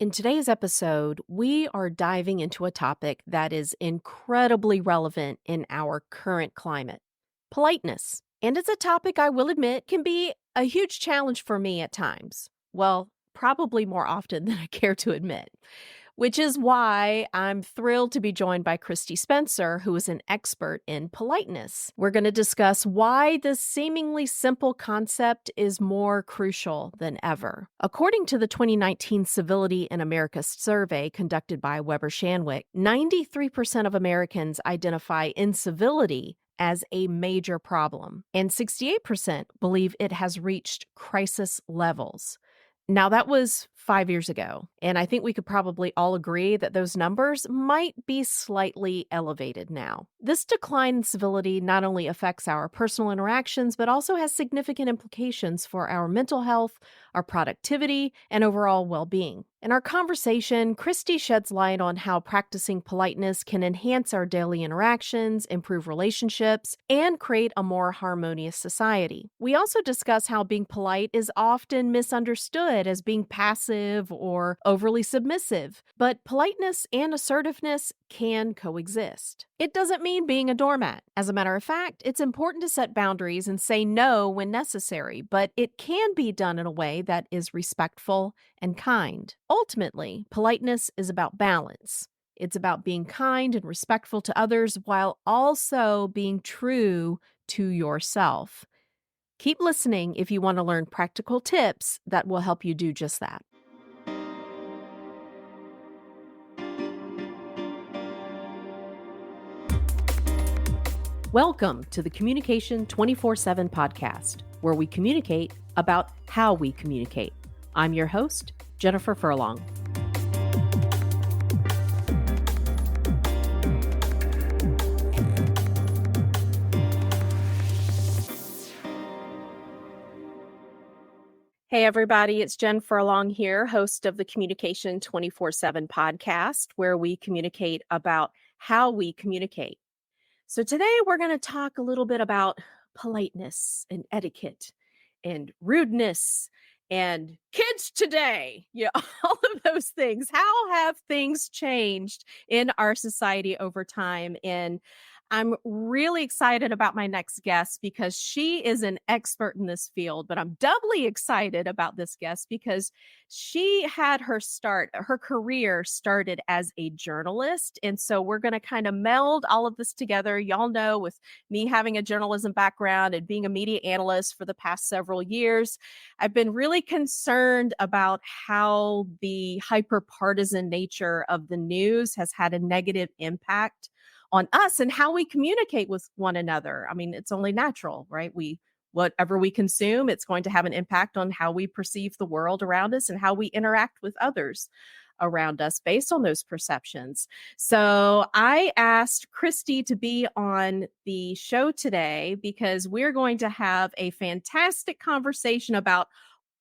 In today's episode, we are diving into a topic that is incredibly relevant in our current climate: politeness. And it's a topic I will admit can be a huge challenge for me at times. Well, probably more often than I care to admit, which is why I'm thrilled to be joined by Kristi Spencer, who is an expert in politeness. We're going to discuss why this seemingly simple concept is more crucial than ever. According to the 2019 Civility in America survey conducted by Weber Shandwick, 93% of Americans identify incivility as a major problem, and 68% believe it has reached crisis levels. Now, that was 5 years ago, and I think we could probably all agree that those numbers might be slightly elevated now. This decline in civility not only affects our personal interactions, but also has significant implications for our mental health, our productivity, and overall well being. In our conversation, Kristi sheds light on how practicing politeness can enhance our daily interactions, improve relationships, and create a more harmonious society. We also discuss how being polite is often misunderstood as being passive or overly submissive, but politeness and assertiveness can coexist. It doesn't mean being a doormat. As a matter of fact, it's important to set boundaries and say no when necessary, but it can be done in a way that is respectful and kind. Ultimately, politeness is about balance. It's about being kind and respectful to others while also being true to yourself. Keep listening if you want to learn practical tips that will help you do just that. Welcome to the Communication 24/7 podcast, where we communicate about how we communicate. I'm your host, Jennifer Furlong. Hey, everybody, it's Jen Furlong here, host of the Communication 24/7 podcast, where we communicate about how we communicate. So today we're going to talk a little bit about politeness and etiquette and rudeness and kids today. Yeah, all of those things. How have things changed in our society over time? And I'm really excited about my next guest because she is an expert in this field, but I'm doubly excited about this guest because she had her career started as a journalist. And so we're going to kind of meld all of this together. Y'all know, with me having a journalism background and being a media analyst for the past several years, I've been really concerned about how the hyper-partisan nature of the news has had a negative impact on us and how we communicate with one another. I mean, it's only natural, right? Whatever we consume, it's going to have an impact on how we perceive the world around us and how we interact with others around us based on those perceptions. So I asked Kristi to be on the show today because we're going to have a fantastic conversation about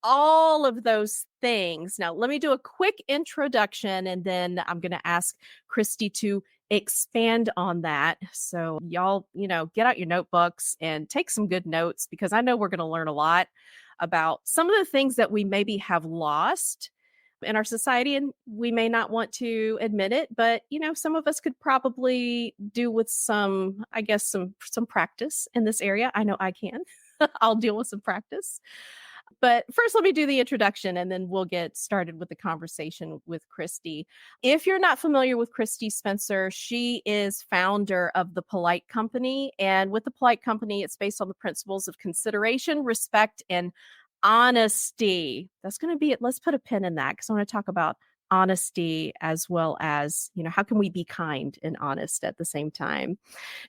all of those things. Now, let me do a quick introduction and then I'm going to ask Kristi to expand on that. So y'all, get out your notebooks and take some good notes because I know we're going to learn a lot about some of the things that we maybe have lost in our society, and we may not want to admit it, but some of us could probably do with some, I guess, some practice in this area. I know I can. I'll deal with some practice. But first, let me do the introduction and then we'll get started with the conversation with Kristi. If you're not familiar with Kristi Spencer, she is founder of The Polite Company. And with The Polite Company, it's based on the principles of consideration, respect, and honesty. That's going to be it. Let's put a pin in that because I want to talk about honesty as well as, how can we be kind and honest at the same time.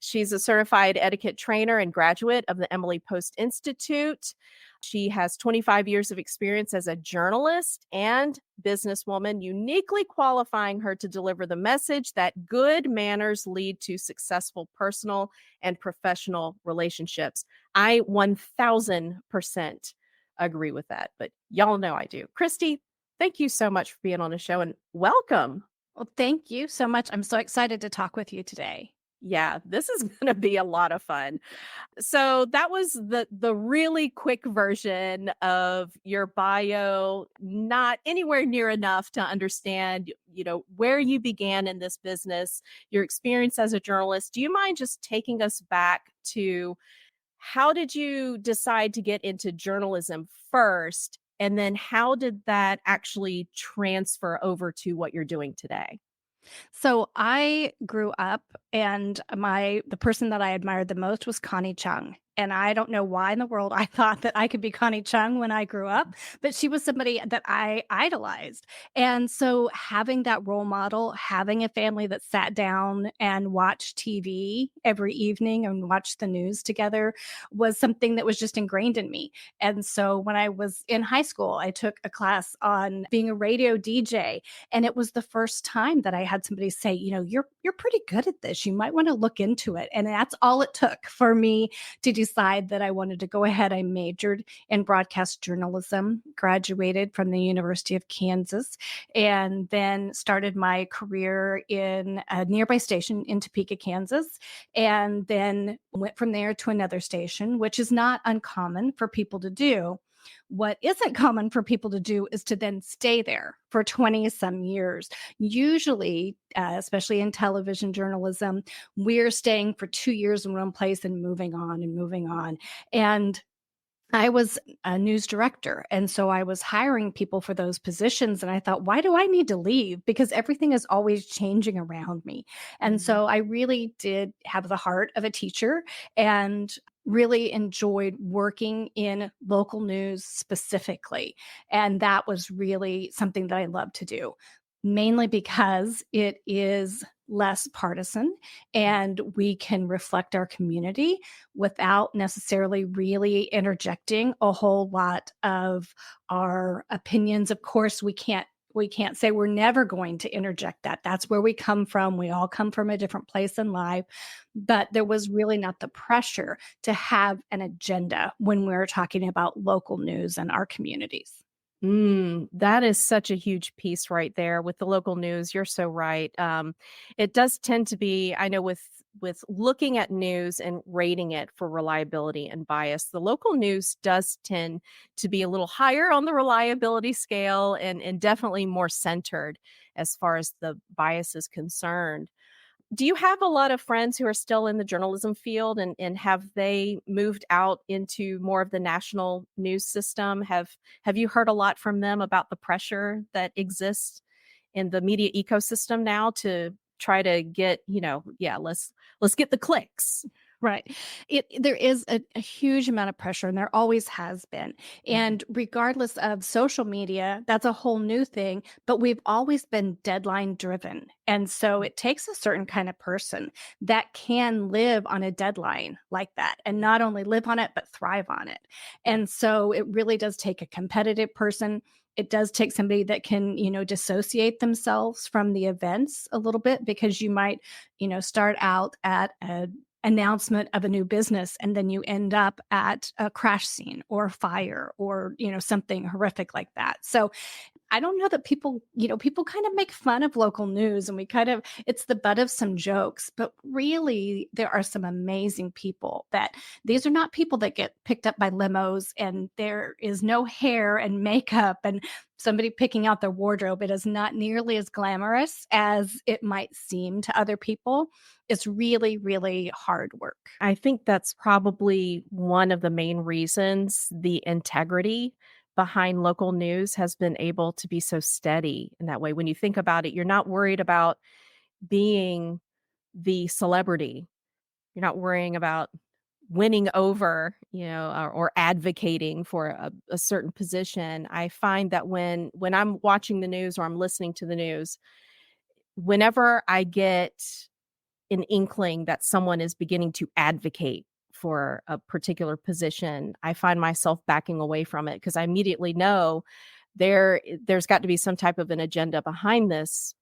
She's a certified etiquette trainer and graduate of the Emily Post Institute. She has 25 years of experience as a journalist and businesswoman, uniquely qualifying her to deliver the message that good manners lead to successful personal and professional relationships. I 1000% agree with that, but y'all know I do. Kristi, thank you so much for being on the show and welcome. Well, thank you so much. I'm so excited to talk with you today. Yeah, this is going to be a lot of fun. So that was the really quick version of your bio, not anywhere near enough to understand, where you began in this business, your experience as a journalist. Do you mind just taking us back to how did you decide to get into journalism first? And then how did that actually transfer over to what you're doing today? So I grew up and the person that I admired the most was Connie Chung. And I don't know why in the world I thought that I could be Connie Chung when I grew up, but she was somebody that I idolized. And so having that role model, having a family that sat down and watched TV every evening and watched the news together was something that was just ingrained in me. And so when I was in high school, I took a class on being a radio DJ, and it was the first time that I had somebody say, you're pretty good at this. You might want to look into it. And that's all it took for me to decide that I wanted to go ahead. I majored in broadcast journalism, graduated from the University of Kansas, and then started my career in a nearby station in Topeka, Kansas, and then went from there to another station, which is not uncommon for people to do. What isn't common for people to do is to then stay there for 20 some years. Usually, especially in television journalism, we're staying for 2 years in one place and moving on and moving on. And I was a news director. And so I was hiring people for those positions. And I thought, why do I need to leave? Because everything is always changing around me. And Mhm. so I really did have the heart of a teacher and really enjoyed working in local news specifically. And that was really something that I love to do, mainly because it is less partisan and we can reflect our community without necessarily really interjecting a whole lot of our opinions. Of course, we can't say we're never going to interject that. That's where we come from. We all come from a different place in life. But there was really not the pressure to have an agenda when we were talking about local news and our communities. That is such a huge piece right there with the local news. You're so right. It does tend to be, I know, with looking at news and rating it for reliability and bias, the local news does tend to be a little higher on the reliability scale and definitely more centered as far as the bias is concerned. Do you have a lot of friends who are still in the journalism field and have they moved out into more of the national news system? Have you heard a lot from them about the pressure that exists in the media ecosystem now to try to get, yeah, let's get the clicks. Right. There is a huge amount of pressure, and there always has been. Mhm. And regardless of social media, that's a whole new thing, but we've always been deadline driven. And so it takes a certain kind of person that can live on a deadline like that and not only live on it, but thrive on it. And so it really does take a competitive person. It does take somebody that can, dissociate themselves from the events a little bit, because you might, start out at a announcement of a new business and then you end up at a crash scene or fire or something horrific like that. So I don't know that people kind of make fun of local news, and it's the butt of some jokes, but really there are some amazing people that these are not people that get picked up by limos and there is no hair and makeup and somebody picking out their wardrobe. It is not nearly as glamorous as it might seem to other people. It's really, really hard work. I think that's probably one of the main reasons the integrity behind local news has been able to be so steady in that way. When you think about it, you're not worried about being the celebrity. You're not worrying about winning over, or advocating for a certain position. I find that when I'm watching the news or I'm listening to the news, whenever I get an inkling that someone is beginning to advocate for a particular position, I find myself backing away from it because I immediately know there's got to be some type of an agenda behind this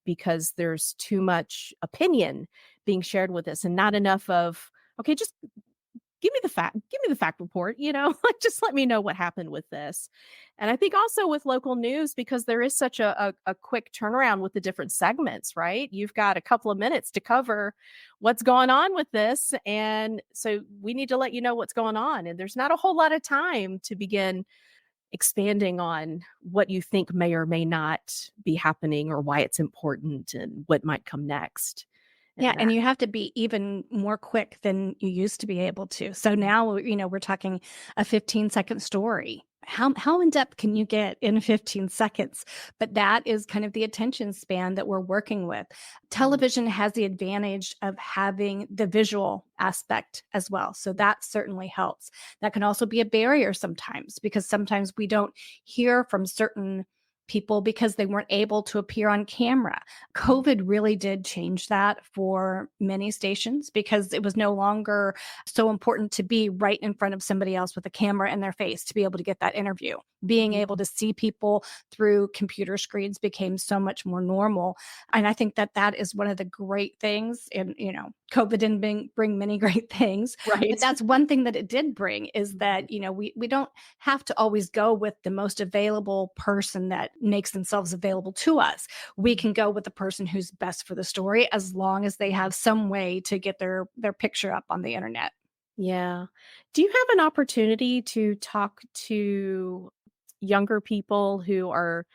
because there's too much opinion being shared with us and not enough of, okay, just give me the fact report, like just let me know what happened with this. And I think also with local news, because there is such a quick turnaround with the different segments, right? You've got a couple of minutes to cover what's going on with this. And so we need to let you know what's going on. And there's not a whole lot of time to begin expanding on what you think may or may not be happening or why it's important and what might come next. Yeah, And and you have to be even more quick than you used to be able to. So now, we're talking a 15-second story. How in depth can you get in 15 seconds? But that is kind of the attention span that we're working with. Television has the advantage of having the visual aspect as well. So that certainly helps. That can also be a barrier sometimes because sometimes we don't hear from certain people because they weren't able to appear on camera. COVID really did change that for many stations because it was no longer so important to be right in front of somebody else with a camera in their face to be able to get that interview. Being able to see people through computer screens became so much more normal. And I think that that is one of the great things. And, COVID didn't bring many great things, but right. that's one thing that it did bring is that, we don't have to always go with the most available person that makes themselves available to us. We can go with the person who's best for the story as long as they have some way to get their picture up on the internet. Yeah. Do you have an opportunity to talk to younger people who are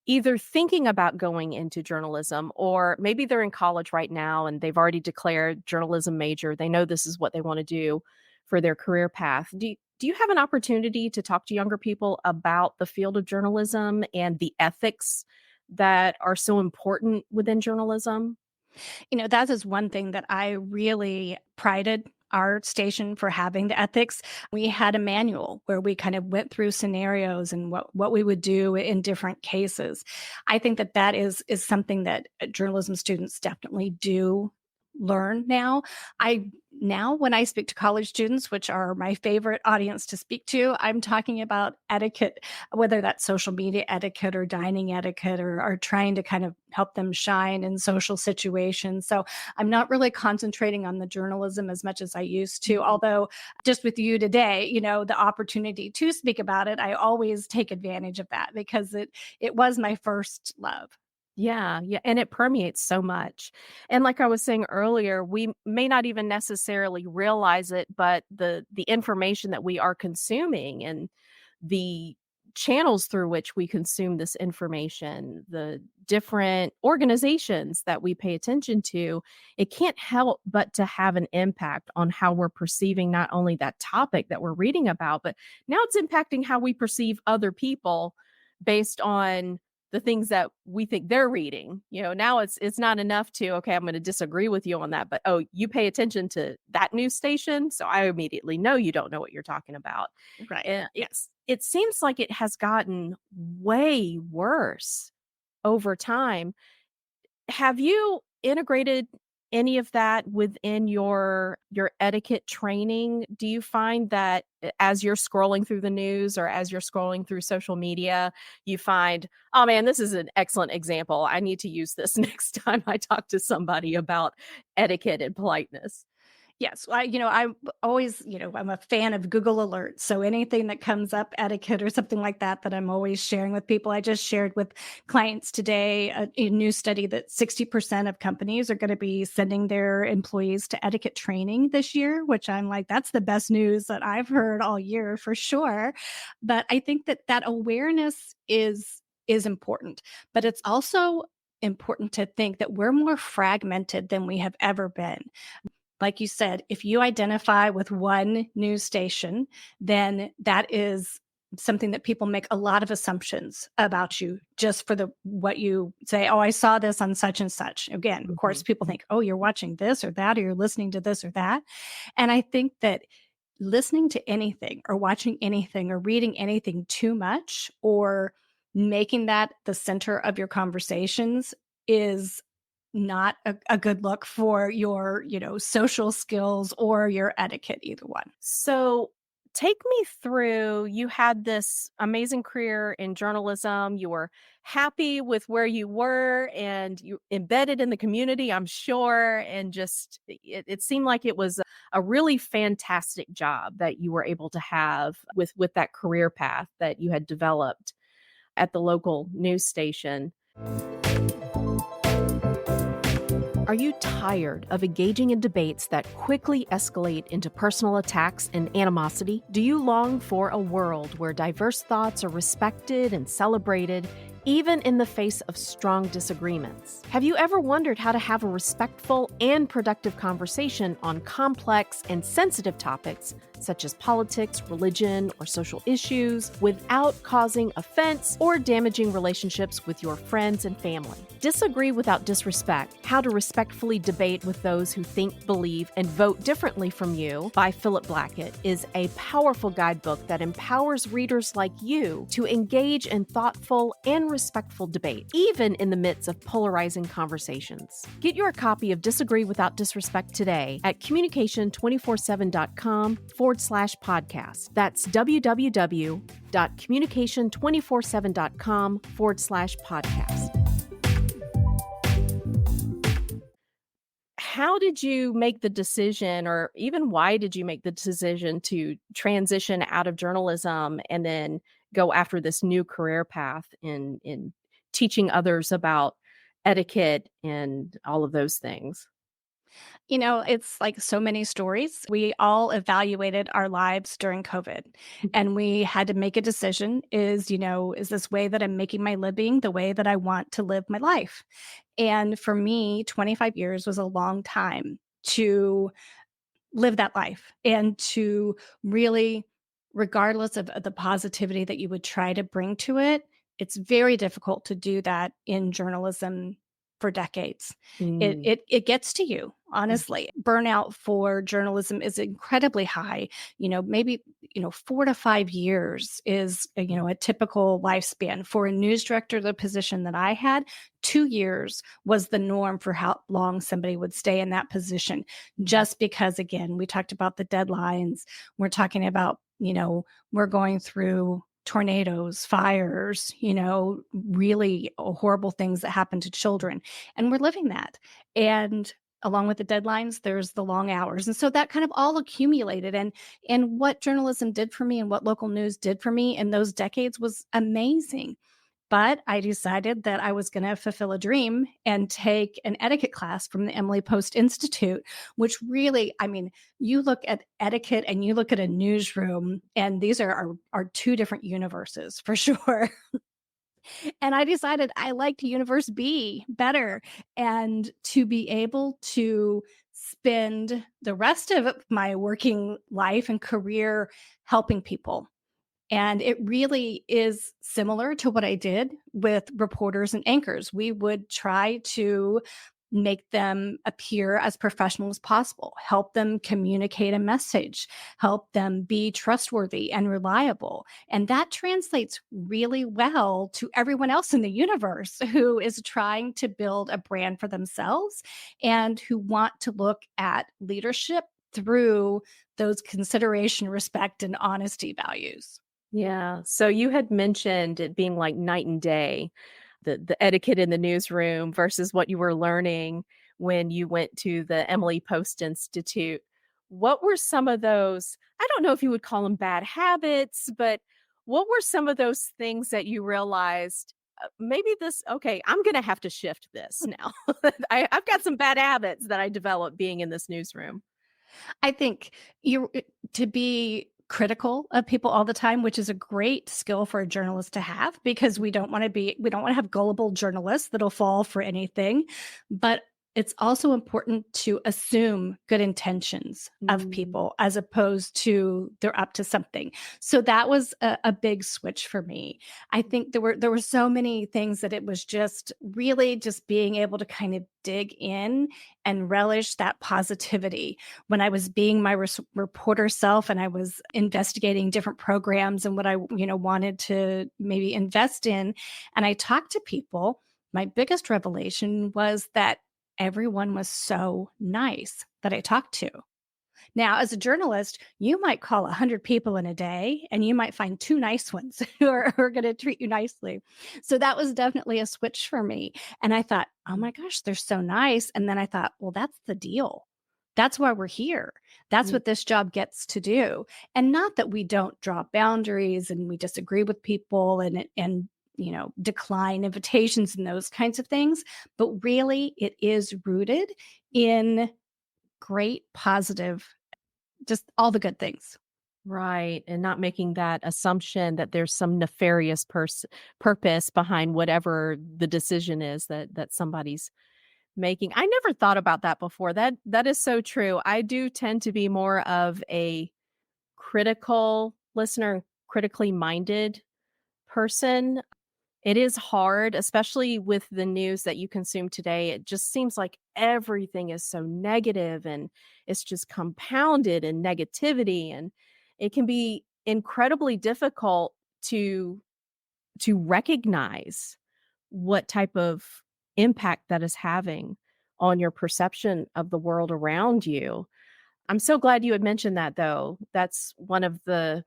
either thinking about going into journalism or maybe they're in college right now and they've already declared journalism major. They know this is what they want to do for their career path. Do you have an opportunity to talk to younger people about the field of journalism and the ethics that are so important within journalism? That is one thing that I really prided our station for having the ethics. We had a manual where we kind of went through scenarios and what we would do in different cases. I think that that is something that journalism students definitely do learn now. I now when I speak to college students, which are my favorite audience to speak to, I'm talking about etiquette, whether that's social media etiquette or dining etiquette or trying to kind of help them shine in social situations. So I'm not really concentrating on the journalism as much as I used to. Although just with you today, the opportunity to speak about it, I always take advantage of that because it was my first love. Yeah, yeah, and it permeates so much. And like I was saying earlier, we may not even necessarily realize it, but the information that we are consuming and the channels through which we consume this information, the different organizations that we pay attention to, it can't help but to have an impact on how we're perceiving not only that topic that we're reading about, but now it's impacting how we perceive other people based on the things that we think they're reading. Now it's not enough to, okay, I'm going to disagree with you on that, but oh, you pay attention to that news station, so I immediately know you don't know what you're talking about. Right. And Yes. it seems like it has gotten way worse over time. Have you integrated any of that within your etiquette training? Do you find that as you're scrolling through the news or as you're scrolling through social media, you find, "Oh, man, this is an excellent example. I need to use this next time I talk to somebody about etiquette and politeness." Yes, I'm always, I'm a fan of Google Alerts. So anything that comes up, etiquette or something like that, that I'm always sharing with people. I just shared with clients today a new study that 60% of companies are going to be sending their employees to etiquette training this year, which I'm like, that's the best news that I've heard all year for sure. But I think that that awareness is important, but it's also important to think that we're more fragmented than we have ever been. Like you said, if you identify with one news station, then that is something that people make a lot of assumptions about you just for the what you say, oh, I saw this on such and such. Again, of course, Mhm. people think, oh, you're watching this or that, or you're listening to this or that. And I think that listening to anything or watching anything or reading anything too much or making that the center of your conversations is not a good look for your, social skills or your etiquette, either one. So Take me through, you had this amazing career in journalism. You were happy with where you were and you embedded in the community, I'm sure. And just it seemed like it was a really fantastic job that you were able to have with that career path that you had developed at the local news station. Are you tired of engaging in debates that quickly escalate into personal attacks and animosity? Do you long for a world where diverse thoughts are respected and celebrated, even in the face of strong disagreements? Have you ever wondered how to have a respectful and productive conversation on complex and sensitive topics, such as politics, religion, or social issues, without causing offense or damaging relationships with your friends and family? Disagree Without Disrespect: How to Respectfully Debate with Those Who Think, Believe, and Vote Differently from You by Philip Blackett is a powerful guidebook that empowers readers like you to engage in thoughtful and respectful debate, even in the midst of polarizing conversations. Get your copy of Disagree Without Disrespect today at communication247.com/podcast. That's www.communication247.com/podcast. How did you make the decision, or even why did you make the decision to transition out of journalism and then go after this new career path in teaching others about etiquette and all of those things? It's like so many stories. We all evaluated our lives during COVID and we had to make a decision is this way that I'm making my living the way that I want to live my life? And for me, 25 years was a long time to live that life and to really, regardless of the positivity that you would try to bring to it, it's very difficult to do that in journalism for decades. It Mm. it it gets to you, Mm. honestly. Burnout for journalism is incredibly high. Maybe 4 to 5 years is a typical lifespan for a news director. The position that I had, 2 years was the norm for how long somebody would stay in that position, just because, again, we talked about the deadlines. We're talking about, we're going through tornadoes, fires, really horrible things that happen to children. And we're living that. And along with the deadlines, there's the long hours. And so that kind of all accumulated. And what journalism did for me and what local news did for me in those decades was amazing. But I decided that I was going to fulfill a dream and take an etiquette class from the Emily Post Institute, which really, I mean, you look at etiquette and you look at a newsroom, and these are our two different universes for sure. And I decided I liked universe B better. And to be able to spend the rest of my working life and career helping people, and it really is similar to what I did with reporters and anchors. We would try to make them appear as professional as possible, help them communicate a message, help them be trustworthy and reliable. And that translates really well to everyone else in the universe who is trying to build a brand for themselves and who want to look at leadership through those consideration, respect, and honesty values. Yeah. So you had mentioned it being like night and day, the etiquette in the newsroom versus what you were learning when you went to the Emily Post Institute. What were some of those, I don't know if you would call them bad habits, but what were some of those things that you realized, maybe this, okay, I'm going to have to shift this now. I've got some bad habits that I developed being in this newsroom. I think you to be critical of people all the time, which is a great skill for a journalist to have, because we don't want to have gullible journalists that'll fall for anything. But it's also important to assume good intentions of Mm. people as opposed to they're up to something. So that was a big switch for me. I think there were so many things that it was just really just being able to kind of dig in and relish that positivity when I was being my reporter self and I was investigating different programs and what I, wanted to maybe invest in. And I talked to people. My biggest revelation was that everyone was so nice that I talked to. Now, as a journalist, you might call 100 people in a day and you might find 2 nice ones who are gonna treat you nicely. So that was definitely a switch for me, and I thought, "Oh my gosh, they're so nice," and then I thought, "Well, that's the deal. That's why we're here. That's Mm. what this job gets to do." And not that we don't draw boundaries and we disagree with people and decline invitations and those kinds of things, but really it is rooted in great positive just all the good things. Right, and not making that assumption that there's some nefarious purpose behind whatever the decision is that somebody's making. I never thought about that before. That is so true. I do tend to be more of a critical listener, critically minded person. It is hard, especially with the news that you consume today. It just seems like everything is so negative and it's just compounded in negativity, and it can be incredibly difficult to recognize what type of impact that is having on your perception of the world around you. I'm so glad you had mentioned that though. That's one of the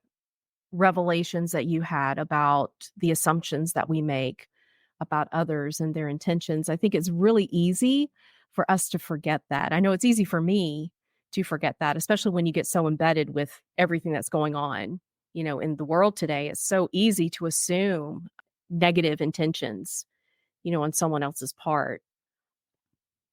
revelations that you had about the assumptions that we make about others and their intentions. I think it's really easy for us to forget that. I know it's easy for me to forget that, especially when you get so embedded with everything that's going on, in the world today. It's so easy to assume negative intentions, on someone else's part.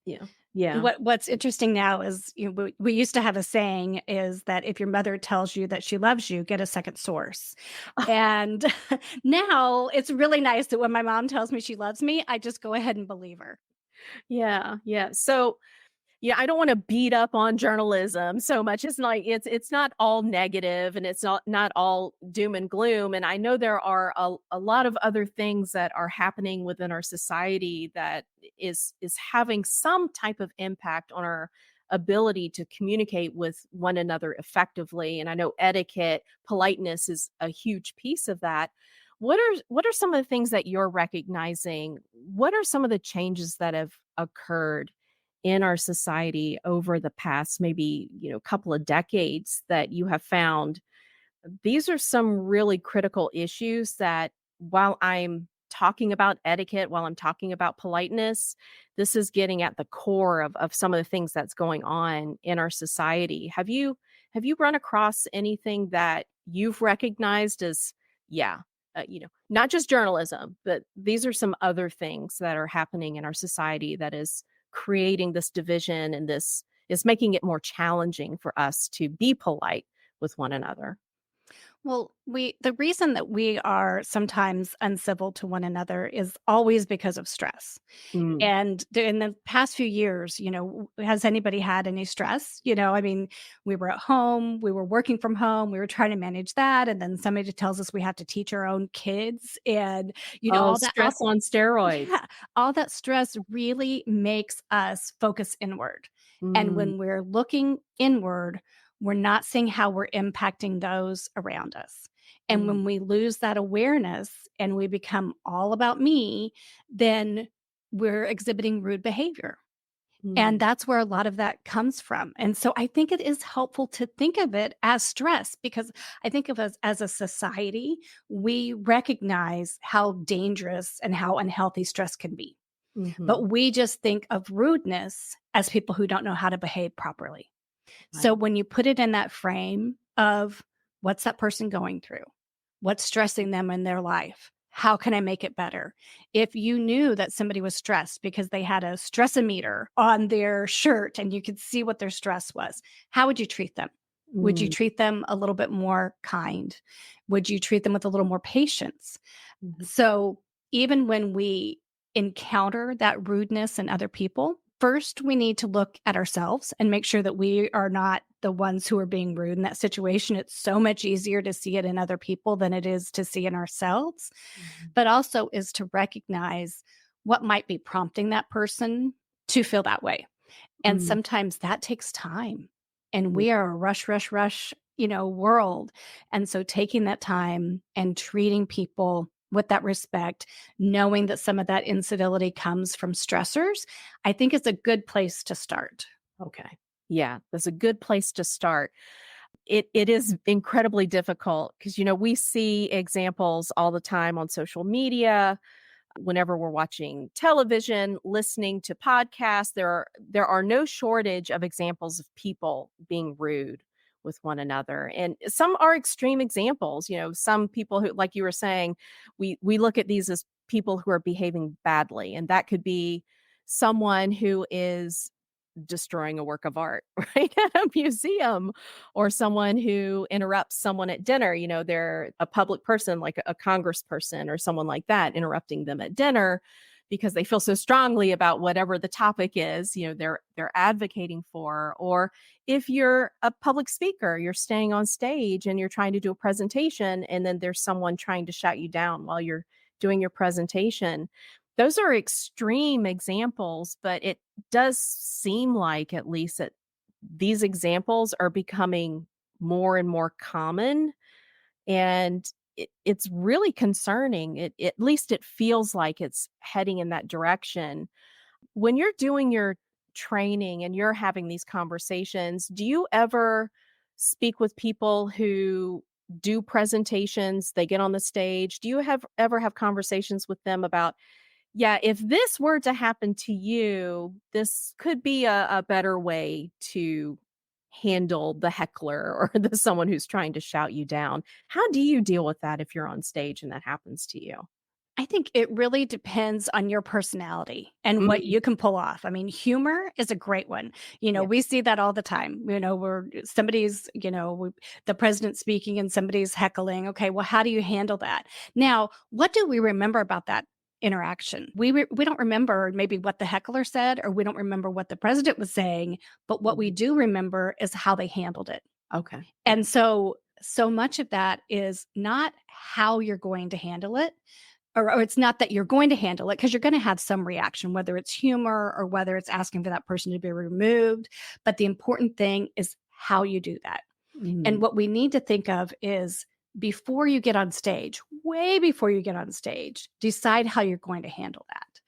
Yeah. And Yeah. what's interesting now is we used to have a saying is that if your mother tells you that she loves you, get a second source. And now it's really nice that when my mom tells me she loves me, I just go ahead and believe her. Yeah. Yeah. So, yeah, I don't wanna beat up on journalism so much. It's like it's not all negative and it's not all doom and gloom, and I know there are a lot of other things that are happening within our society that is having some type of impact on our ability to communicate with one another effectively, and I know etiquette, politeness is a huge piece of that. What are some of the things that you're recognizing? What are some of the changes that have occurred in our society over the past maybe, couple of decades that you have found these are some really critical issues that while I'm talking about etiquette, while I'm talking about politeness, this is getting at the core of some of the things that's going on in our society. Have you run across anything that you've recognized as, yeah, not just journalism, but these are some other things that are happening in our society that is creating this division and this is making it more challenging for us to be polite with one another. Well, the reason that we are sometimes uncivil to one another is always because of stress. Mm. And in the past few years, has anybody had any stress? I mean, we were at home, we were working from home, we were trying to manage that, and then somebody tells us we have to teach our own kids, and Oh, all that. stress on steroids. Yeah, all that stress really makes us focus inward. And Mm, when we're looking inward, we're not seeing how we're impacting those around us. And mm, when we lose that awareness and we become all about me, then we're exhibiting rude behavior. And mm, that's where a lot of that comes from. And so I think it is helpful to think of it as stress because I think of us as a society, we recognize how dangerous and how unhealthy stress can be. mhm, But we just think of rudeness as people who don't know how to behave properly. So right. when you put it in that frame of what's that person going through? What's stressing them in their life? How can I make it better? If you knew that somebody was stressed because they had a stress-o-meter on their shirt and you could see what their stress was, how would you treat them? Would you Mm, treat them a little bit more kind? Would you treat them with a little more patience? mhm, So even when we encounter that rudeness in other people, first we need to look at ourselves and make sure that we are not the ones who are being rude in that situation. It's so much easier to see it in other people than it is to see in ourselves, mhm, but also is to recognize what might be prompting that person to feel that way. And mm, sometimes that takes time. And yeah, we are a rush, rush, rush, world. And so taking that time and treating people with that respect, knowing that some of that incivility comes from stressors, I think is a good place to start. okay. Yeah, that's a good place to start. It is incredibly difficult because, we see examples all the time on social media. Whenever we're watching television, listening to podcasts, there are no shortage of examples of people being rude with one another. And some are extreme examples, some people who, like you were saying, we look at these as people who are behaving badly. And that could be someone who is destroying a work of art, right, at a museum, or someone who interrupts someone at dinner. They're a public person, like a congressperson or someone like that, interrupting them at dinner because they feel so strongly about whatever the topic is, they're advocating for. Or if you're a public speaker, you're staying on stage and you're trying to do a presentation, and then there's someone trying to shout you down while you're doing your presentation. Those are extreme examples, but it does seem like, at least, that these examples are becoming more and more common, and it's really concerning. At least it feels like it's heading in that direction. When you're doing your training and you're having these conversations, do you ever speak with people who do presentations? They get on the stage. Do you ever have conversations with them about, yeah, if this were to happen to you, this could be a better way to handle the heckler or the someone who's trying to shout you down? How do you deal with that if you're on stage and that happens to you? I think it really depends on your personality and what Mm, you can pull off. I mean, humor is a great one. yeah. We see that all the time. Where somebody's, the president speaking and somebody's heckling. Okay, well, how do you handle that? Now, what do we remember about that interaction? We don't remember maybe what the heckler said, or we don't remember what the president was saying, but what we Mhm. do remember is how they handled it. Okay. Yeah. And so much of that is not how you're going to handle it, or it's not that you're going to handle it, because you're going to have some reaction, whether it's humor or whether it's asking for that person to be removed. But the important thing is how you do that. And Mhm. what we need to think of is, before you get on stage, way before you get on stage, decide how you're going to handle that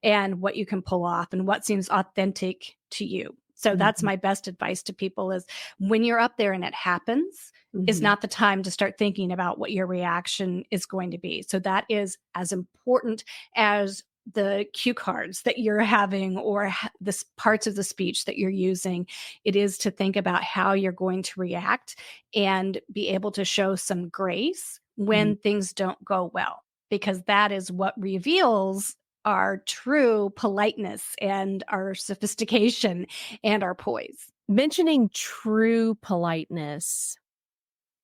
and what you can pull off and what seems authentic to you. So that's Mhm. my best advice to people is, when you're up there and it happens, is Mhm. not the time to start thinking about what your reaction is going to be. So that is as important as the cue cards that you're having, or the parts of the speech that you're using. It is to think about how you're going to react and be able to show some grace Mhm. when things don't go well, because that is what reveals our true politeness and our sophistication and our poise. Mentioning true politeness,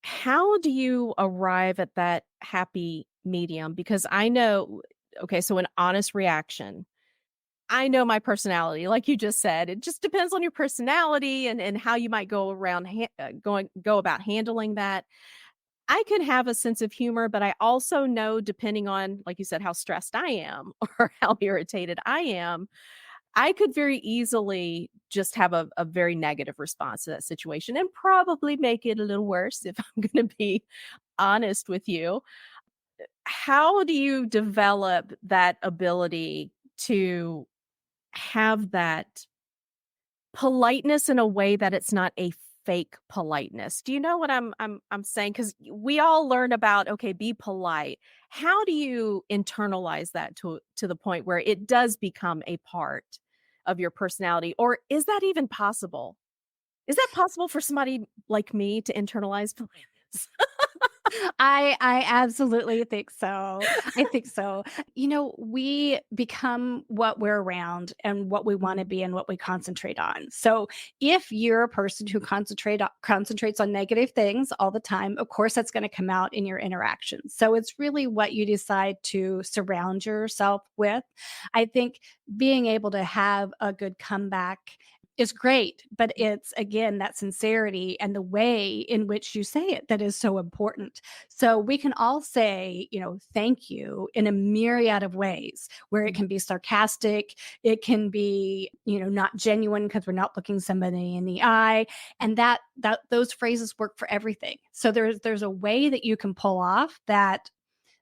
how do you arrive at that happy medium? Because I know, okay, so an honest reaction. I know my personality, like you just said. It just depends on your personality and how you might go around go about handling that. I can have a sense of humor, but I also know, depending on, like you said, how stressed I am or how irritated I am, I could very easily just have a very negative response to that situation and probably make it a little worse, if I'm going to be honest with you. How do you develop that ability to have that politeness in a way that it's not a fake politeness? Do you know what I'm saying? Because we all learn about, okay, be polite. How do you internalize that to the point where it does become a part of your personality? Or is that even possible? Is that possible for somebody like me to internalize politeness? I absolutely think so. I think so. We become what we're around and what we want to Mhm. be and what we concentrate on. So if you're a person who concentrates on negative things all the time, of course that's going to come out in your interactions. So it's really what you decide to surround yourself with. I think being able to have a good comeback is great, but it's, again, that sincerity and the way in which you say it that is so important. So we can all say, thank you in a myriad of ways, where it Mhm. can be sarcastic, it can be, not genuine because we're not looking somebody in the eye, and that those phrases work for everything. So there's a way that you can pull off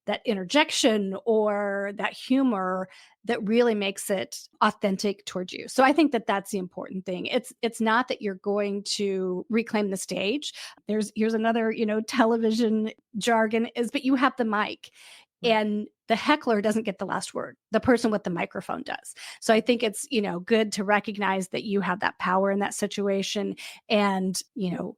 that interjection or that humor that really makes it authentic towards you. So I think that that's the important thing. It's not that you're going to reclaim the stage. Here's another, television jargon is, but you have the mic. And the heckler doesn't get the last word. The person with the microphone does. So I think it's, good to recognize that you have that power in that situation. And,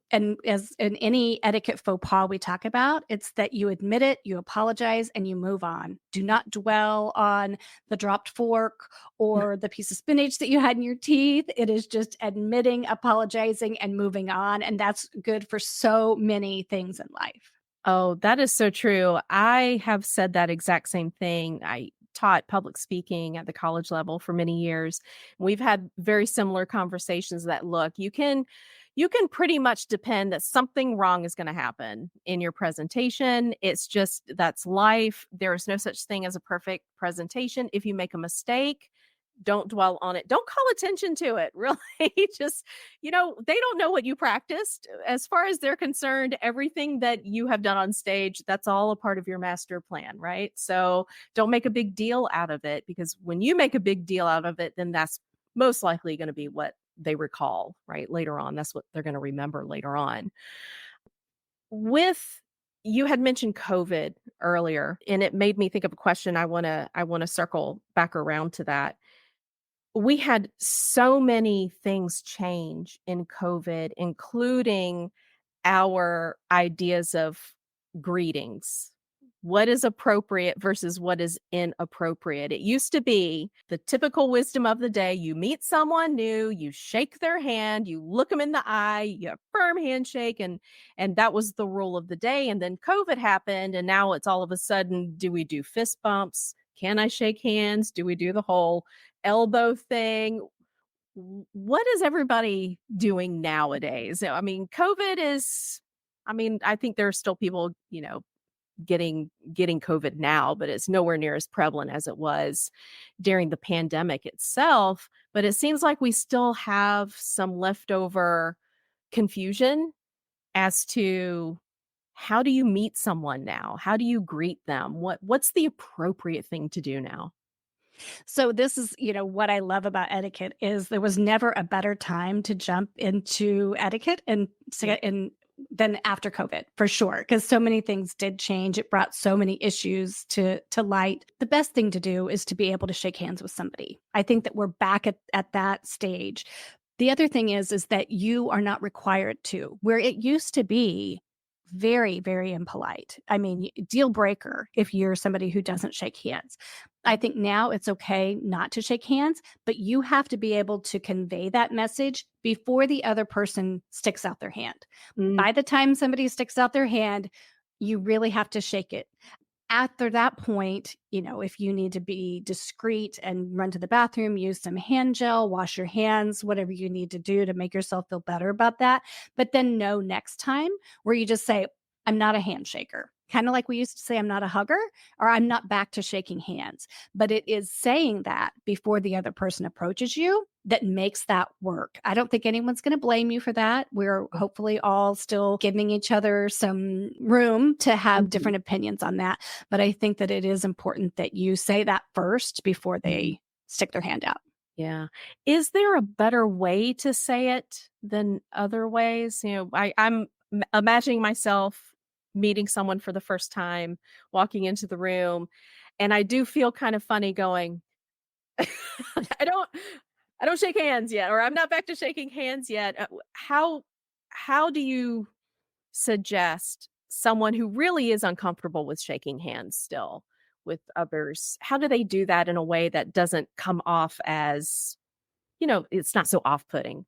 and as in any etiquette faux pas we talk about, it's that you admit it, you apologize, and you move on. Do not dwell on the dropped fork or the piece of spinach that you had in your teeth. It is just admitting, apologizing, and moving on. And that's good for so many things in life. Oh, that is so true. I have said that exact same thing. I taught public speaking at the college level for many years. We've had very similar conversations that look, you can pretty much depend that something wrong is going to happen in your presentation. It's just that's life. There is no such thing as a perfect presentation. If you make a mistake, don't dwell on it. Don't call attention to it. Really, just, they don't know what you practiced. As far as they're concerned, everything that you have done on stage, that's all a part of your master plan, right? So don't make a big deal out of it, because when you make a big deal out of it, then that's most likely going to be what they recall, right? Later on, that's what they're going to remember later on. With You had mentioned COVID earlier, and it made me think of a question. I want to circle back around to that. We had so many things change in COVID, including our ideas of greetings. What is appropriate versus what is inappropriate? It used to be the typical wisdom of the day. You meet someone new, you shake their hand, you look them in the eye, you have a firm handshake, and that was the rule of the day. And then COVID happened, and now it's all of a sudden, do we do fist bumps? Can I shake hands? Do we do the whole elbow thing? What is everybody doing nowadays? I mean, COVID is, I think there are still people, getting COVID now, but it's nowhere near as prevalent as it was during the pandemic itself. But it seems like we still have some leftover confusion as to how do you meet someone now? How do you greet them? What's the appropriate thing to do now? So this is, what I love about etiquette is there was never a better time to jump into etiquette Yeah. and than after COVID, for sure, because so many things did change. It brought so many issues to light. The best thing to do is to be able to shake hands with somebody. I think that we're back at that stage. The other thing is that you are not required to, where it used to be very, very impolite. I mean, deal breaker if you're somebody who doesn't shake hands. I think now it's okay not to shake hands, but you have to be able to convey that message before the other person sticks out their hand. Mm, By the time somebody sticks out their hand, you really have to shake it. After that point, if you need to be discreet and run to the bathroom, use some hand gel, wash your hands, whatever you need to do to make yourself feel better about that. But then know next time where you just say, I'm not a handshaker. Kind of like we used to say, I'm not a hugger, or I'm not back to shaking hands. But it is saying that before the other person approaches you that makes that work. I don't think anyone's going to blame you for that. We're hopefully all still giving each other some room to have mhm, different opinions on that. But I think that it is important that you say that first before mhm. they stick their hand out. Yeah. Is there a better way to say it than other ways? I'm imagining myself meeting someone for the first time, walking into the room, and I do feel kind of funny going, I don't I don't shake hands yet, or I'm not back to shaking hands yet. How do you suggest someone who really is uncomfortable with shaking hands still with others, how do they do that in a way that doesn't come off as, it's not so off-putting?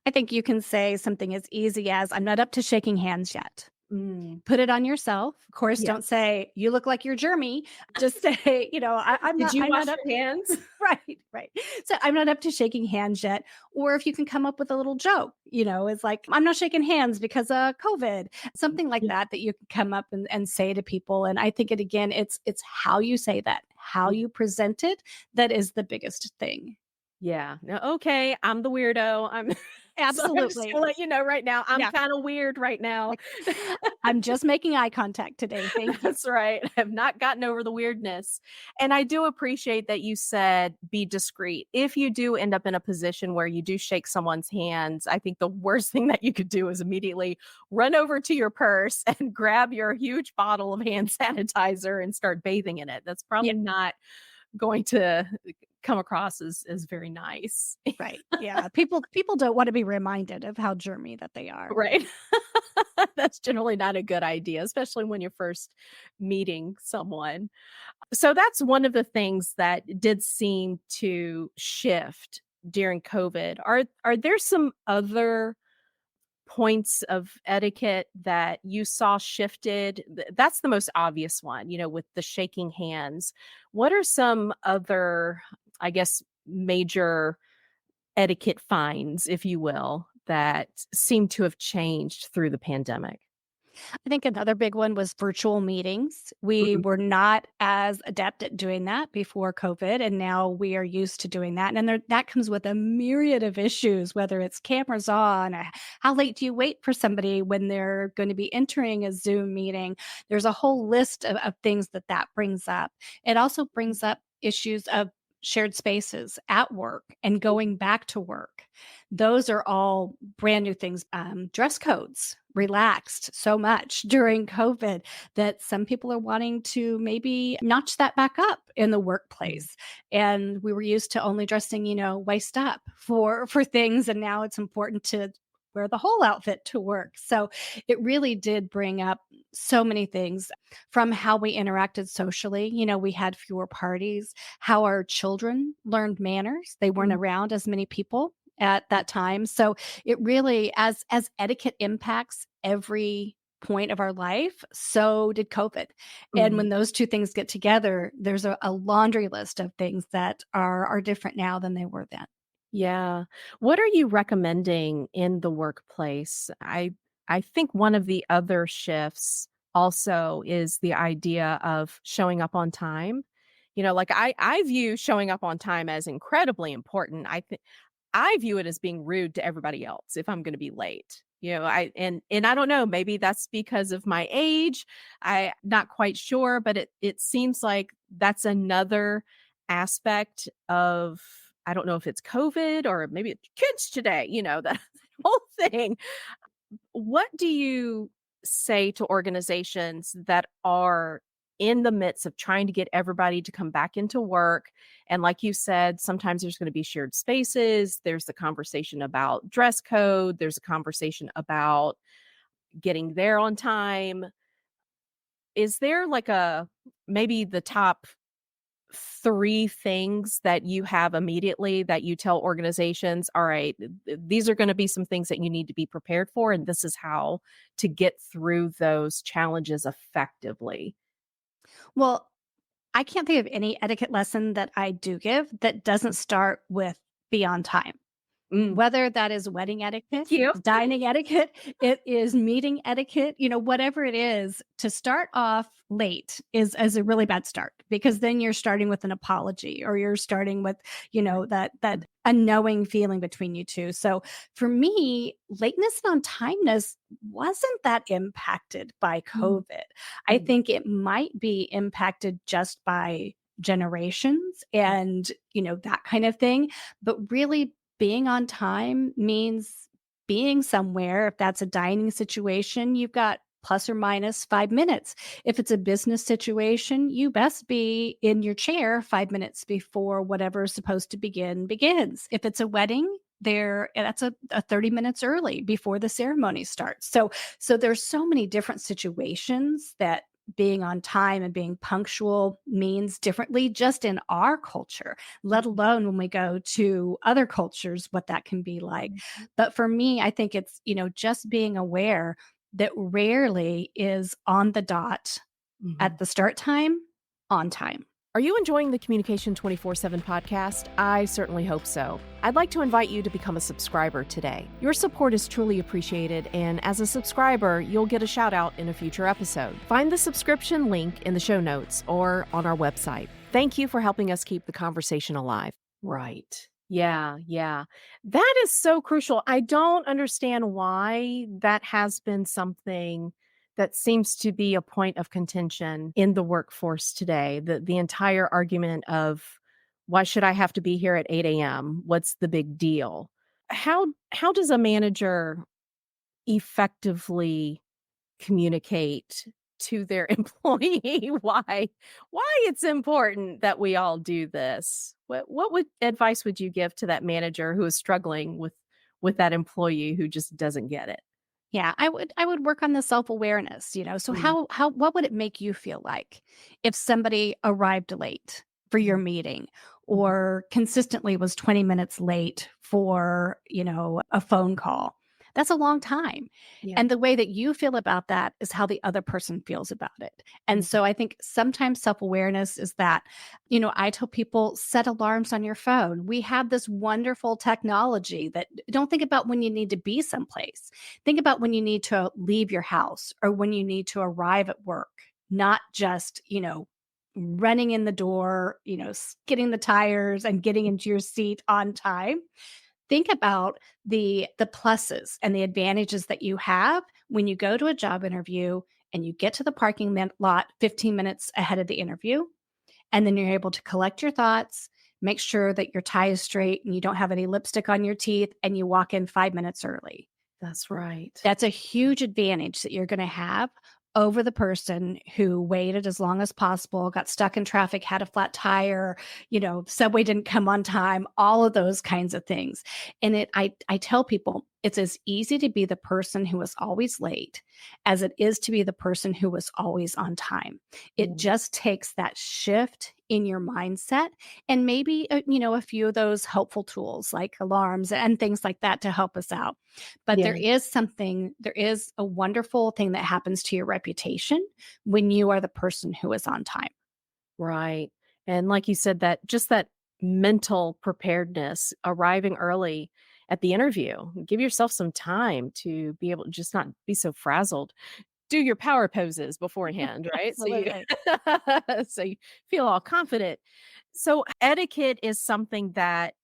I think you can say something as easy as, I'm not up to shaking hands yet. Mm, Put it on yourself. Of course, yeah. don't say, you look like you're germy. Just say, Did you I'm wash not up. your hands? Right, right. So I'm not up to shaking hands yet. Or if you can come up with a little joke, it's like, I'm not shaking hands because of COVID, something like Yeah. that you can come up and say to people. And I think it's how you say that, how you present it, that is the biggest thing. Yeah. No, okay, I'm the weirdo. I'm So I'm just Absolutely. gonna let you know right now, I'm Yeah. kind of weird right now. Like, I'm just making eye contact today. Thank you. That's right. I have not gotten over the weirdness. And I do appreciate that you said be discreet. If you do end up in a position where you do shake someone's hands, I think the worst thing that you could do is immediately run over to your purse and grab your huge bottle of hand sanitizer and start bathing in it. That's Yeah. probably not going to come across as very nice. Right. Yeah. People don't want to be reminded of how germy that they are. Right. That's generally not a good idea, especially when you're first meeting someone. So that's one of the things that did seem to shift during COVID. Are there some other points of etiquette that you saw shifted? That's the most obvious one, with the shaking hands. What are some other, I guess, major etiquette finds, if you will, that seem to have changed through the pandemic? I think another big one was virtual meetings. We Mhm, were not as adept at doing that before COVID, and now we are used to doing that. And then that comes with a myriad of issues, whether it's cameras on, how late do you wait for somebody when they're going to be entering a Zoom meeting? There's a whole list of things that brings up. It also brings up issues of shared spaces at work and going back to work. Those are all brand new things. Dress codes relaxed so much during COVID that some people are wanting to maybe notch that back up in the mhm. workplace. And we were used to only dressing, waist up for things, and now it's important to wear the whole outfit to work. So it really did bring up so many things from how we interacted socially. We had fewer parties, how our children learned manners. They weren't Mhm, around as many people at that time. So it really, as etiquette impacts every point of our life, so did COVID. And mhm. when those two things get together, there's a laundry list of things that are different now than they were then. Yeah. What are you recommending in the workplace? I think one of the other shifts also is the idea of showing up on time. Like I view showing up on time as incredibly important. I view it as being rude to everybody else if I'm gonna be late. I don't know, maybe that's because of my age. I not quite sure, but it seems like that's another aspect of, I don't know if it's COVID or maybe it's kids today, that whole thing. What do you say to organizations that are in the midst of trying to get everybody to come back into work? And like you said, sometimes there's going to be shared spaces. There's the conversation about dress code. There's a conversation about getting there on time. Is there like maybe the top three things that you have immediately that you tell organizations, all right, these are going to be some things that you need to be prepared for, and this is how to get through those challenges effectively? Well, I can't think of any etiquette lesson that I do give that doesn't start with be on time. Mm, Whether that is wedding etiquette, thank you. dining etiquette, it is meeting etiquette, whatever it is, to start off late is a really bad start because then you're starting with an apology or you're starting with, that unknowing feeling between you two. So for me, lateness and on timeness wasn't that impacted by Mm, COVID. I mm, think it might be impacted just by generations and, that kind of thing. But really being on time means being somewhere. If that's a dining situation, you've got plus or minus 5 minutes. If it's a business situation, you best be in your chair 5 minutes before whatever is supposed to begin begins. If it's a wedding, that's a 30 minutes early before the ceremony starts. So there's so many different situations that being on time and being punctual means differently just in our culture, let mhm, alone when we go to other cultures, what that can be like. mhm, But for me, I think it's, just being aware that rarely is on the dot mhm. at the start time on time. Are you enjoying the Communication 24/7 podcast? I certainly hope so. I'd like to invite you to become a subscriber today. Your support is truly appreciated, and as a subscriber, you'll get a shout out in a future episode. Find the subscription link in the show notes or on our website. Thank you for helping us keep the conversation alive. Right. Yeah, yeah. That is so crucial. I don't understand why that has been something that seems to be a point of contention in the workforce today. The entire argument of why should I have to be here at 8 a.m.? What's the big deal? How does a manager effectively communicate to their employee why it's important that we all do this. What would advice would you give to that manager who is struggling with that employee who just doesn't get it? Yeah, I would work on the self-awareness, So Mm, how what would it make you feel like if somebody arrived late for your mm, meeting mhm. or consistently was 20 minutes late for, a phone call? That's a long time. Yeah. And the way that you feel about that is how the other person feels about it. And Mhm. so I think sometimes self-awareness is that, I tell people set alarms on your phone. We have this wonderful technology that don't think about when you need to be someplace. Think about when you need to leave your house or when you need to arrive at work, not just, running in the door, skidding the tires and getting into your seat on time. Think about the pluses and the advantages that you have when you go to a job interview and you get to the lot 15 minutes ahead of the interview, and then you're able to collect your thoughts, make sure that your tie is straight and you don't have any lipstick on your teeth, and you walk in 5 minutes early. That's right. That's a huge advantage that you're gonna have over the person who waited as long as possible, got stuck in traffic, had a flat tire, subway didn't come on time, all of those kinds of things. And I tell people it's as easy to be the person who was always late as it is to be the person who was always on time. It Mm. just takes that shift in your mindset and maybe a few of those helpful tools like alarms and things like that to help us out. But Yeah, there is a wonderful thing that happens to your reputation when you are the person who is on time. right. And like you said, that just that mental preparedness, arriving early at the interview, give yourself some time to be able to just not be so frazzled. Do your power poses beforehand, right? Absolutely. So you feel all confident. So etiquette is something that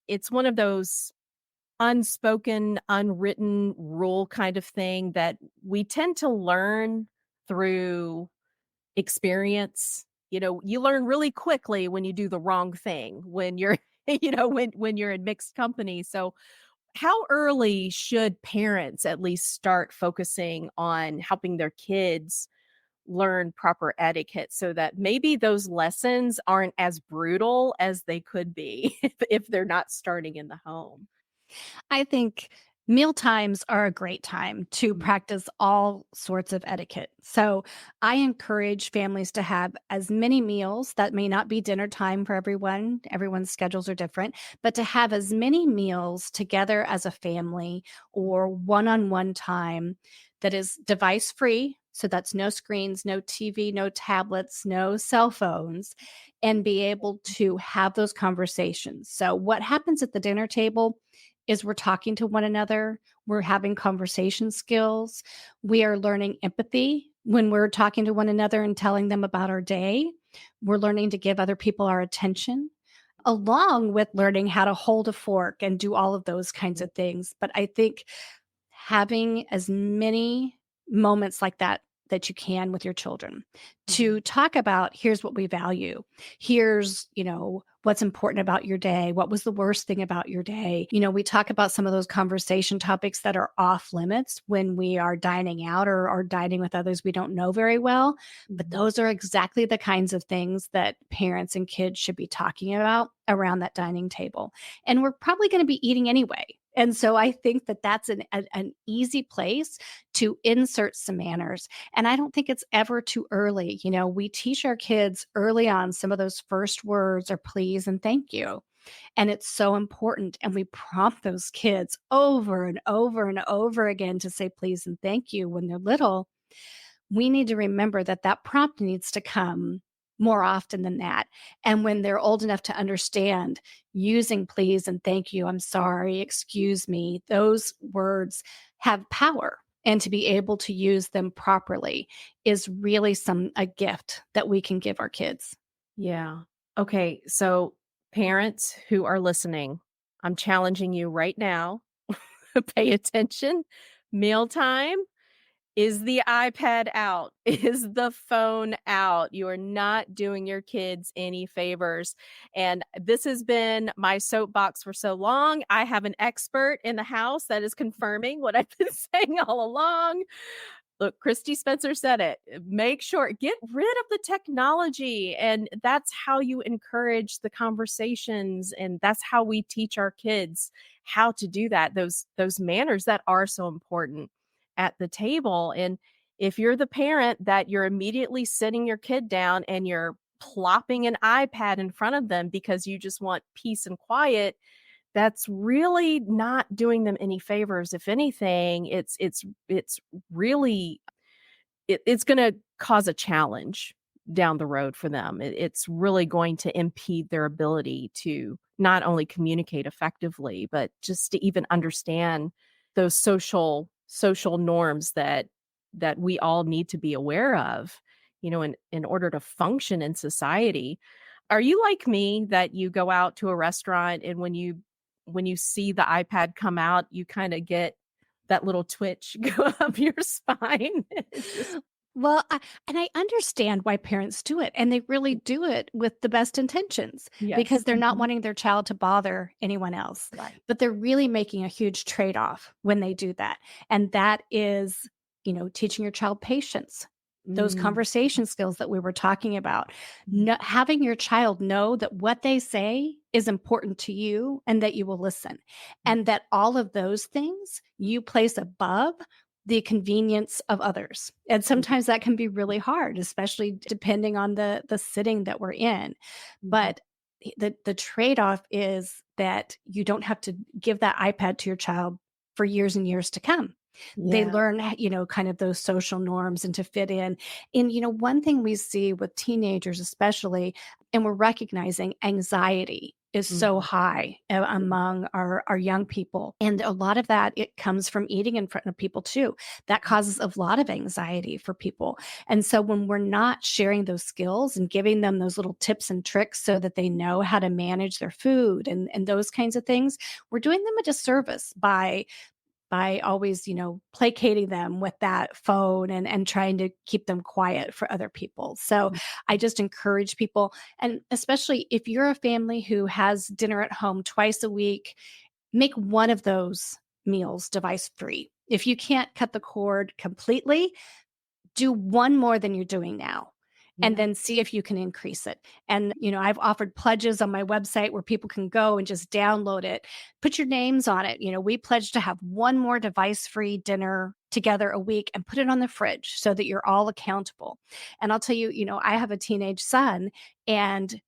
it's one of those unspoken, unwritten rule kind of thing that we tend to learn through experience. You learn really quickly when you do the wrong thing, when you're when you're in mixed company. So how early should parents at least start focusing on helping their kids learn proper etiquette so that maybe those lessons aren't as brutal as they could be if they're not starting in the home? I think meal times are a great time to Mm, practice all sorts of etiquette. So I encourage families to have as many meals that may not be dinner time for everyone. Everyone's schedules are different, but to have as many meals together as a family or one on one time that is device free. So that's no screens, no TV, no tablets, no cell phones, and be able to have those conversations. So, what happens at the dinner table is we're talking to one another, we're having conversation skills, we are learning empathy when we're talking to one another and telling them about our day. We're learning to give other people our attention, along with learning how to hold a fork and do all of those kinds mm, of things. But I think having as many moments like that you can with your children to mhm, talk about here's what we value, here's what's important about your day, what was the worst thing about your day. We talk about some of those conversation topics that are off limits when we are dining out or dining with others we don't know very well, but mhm. those are exactly the kinds of things that parents and kids should be talking about around that dining table, and we're probably going to be eating anyway. And so I think that that's an easy place to insert some manners. And I don't think it's ever too early. We teach our kids early on some of those first words are please and thank you. And it's so important. And we prompt those kids over and over and over again to say please and thank you when they're little. We need to remember that that prompt needs to come more often than that. And when they're old enough to understand using please and thank you, I'm sorry, excuse me, those words have power. And to be able to use them properly is really a gift that we can give our kids. Yeah. Okay, so Parents who are listening, I'm challenging you right now. Pay attention. Mealtime. Is the iPad out? Is the phone out? You are not doing your kids any favors. And this has been my soapbox for so long. I have an expert in the house that is confirming what I've been saying all along. Look, Kristi Spencer said it. Make sure, get rid of the technology. And that's how you encourage the conversations. And that's how we teach our kids how to do that. Those manners that are so important at the table. And if you're the parent that you're immediately sitting your kid down and you're plopping an iPad in front of them because you just want peace and quiet, that's really not doing them any favors. If anything, it's really it's gonna cause a challenge down the road for them. It's really going to impede their ability to not only communicate effectively, but just to even understand those social norms that we all need to be aware of, in order to function in society. Are you like me that you go out to a restaurant and when you see the iPad come out, you kinda get that little twitch go up your spine? It's just Well, I understand why parents do it, and they really do it with the best intentions because yes. they're not Mhm. wanting their child to bother anyone else. Right. But they're really making a huge trade-off when they do that. And that is, teaching your child patience, those Mm. conversation skills that we were talking about. Mhm. Having your child know that what they say is important to you and that you will listen, and that all of those things you place above the convenience of others. And Mhm. sometimes that can be really hard, especially depending on the sitting that we're in. Mhm. But the trade-off is that you don't have to give that iPad to your child for years and years to come. They Yeah. learn, kind of those social norms and to fit in. And, one thing we see with teenagers, especially, and we're recognizing anxiety is so Mhm. high among our young people. And a lot of that, it comes from eating in front of people too. That causes a lot of anxiety for people. And so when we're not sharing those skills and giving them those little tips and tricks so that they know how to manage their food and those kinds of things, we're doing them a disservice by always, placating them with that phone and trying to keep them quiet for other people. So I just encourage people, and especially if you're a family who has dinner at home twice a week, make one of those meals device free. If you can't cut the cord completely, do one more than you're doing now and Yeah. then see if you can increase it. And, I've offered pledges on my website where people can go and just download it, put your names on it. We pledge to have one more device free dinner together a week and put it on the fridge so that you're all accountable. And I'll tell you, I have a teenage son, and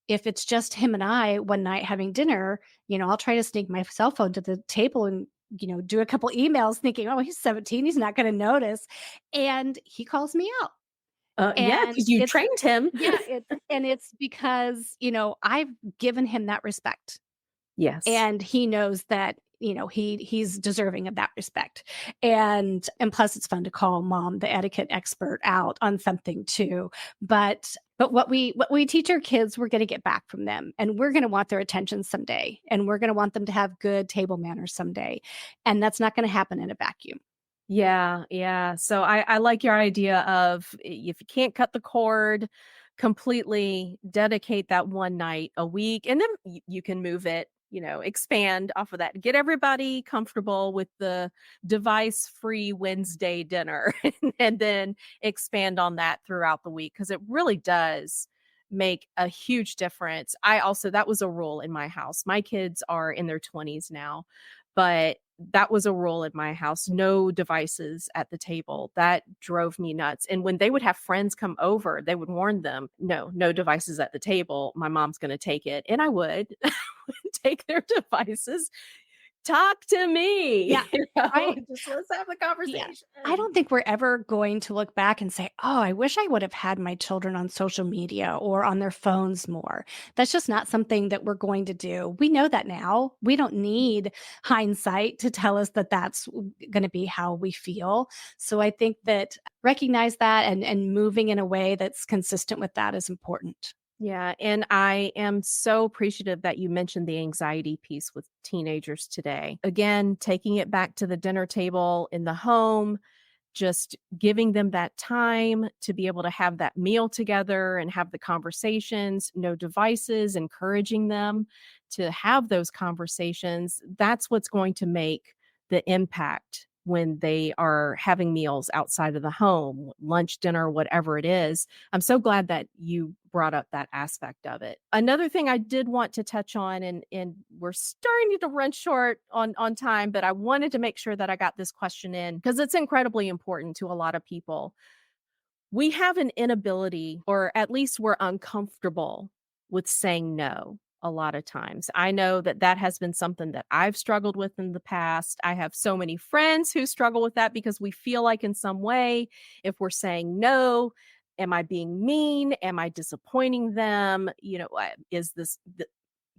if it's just him and I one night having dinner, I'll try to sneak my cell phone to the table and, do a couple emails thinking, oh, he's 17, he's not going to notice. And he calls me out. Yeah, And because you trained him. it's because, I've given him that respect, Yes. and he knows that, he's deserving of that respect. And plus it's fun to call mom, the etiquette expert, out on something too. But what we teach our kids, we're going to get back from them, and we're going to want their attention someday, and we're going to want them to have good table manners someday. And that's not going to happen in a vacuum. Yeah, yeah. So I like your idea of if you can't cut the cord completely, dedicate that one night a week, and then you can move it, expand off of that. Get everybody comfortable with the device-free Wednesday dinner and then expand on that throughout the week because it really does make a huge difference. That was a rule in my house. My kids are in their 20s now, but that was a rule in my house, no devices at the table. That drove me nuts, and when they would have friends come over, they would warn them, "No, no devices at the table. My mom's gonna take it," and I would take their devices. "Talk to me," Yeah. I just let's have a Yeah. I conversation. don't think we're ever going to look back and say, "Oh, I wish I would have had my children on social media or on their phones more." That's just not something that we're going to do. We know that now. We don't need hindsight to tell us that that's going to be how we feel. So I think that recognize that and moving in a way that's consistent with that is important. Yeah, and I am so appreciative that you mentioned the anxiety piece with teenagers today. Again, taking it back to the dinner table in the home, just giving them that time to be able to have that meal together and have the conversations, no devices, encouraging them to have those conversations. That's what's going to make the impact when they are having meals outside of the home, lunch, dinner, whatever it is. I'm so glad that you brought up that aspect of it. Another thing I did want to touch on, and we're starting to run short on time, but I wanted to make sure that I got this question in because it's incredibly important to a lot of people. We have an inability, or at least we're uncomfortable with saying no a lot of times. I know that that has been something that I've struggled with in the past. I have so many friends who struggle with that because we feel like, in some way, if we're saying no, am I being mean? Am I disappointing them? Is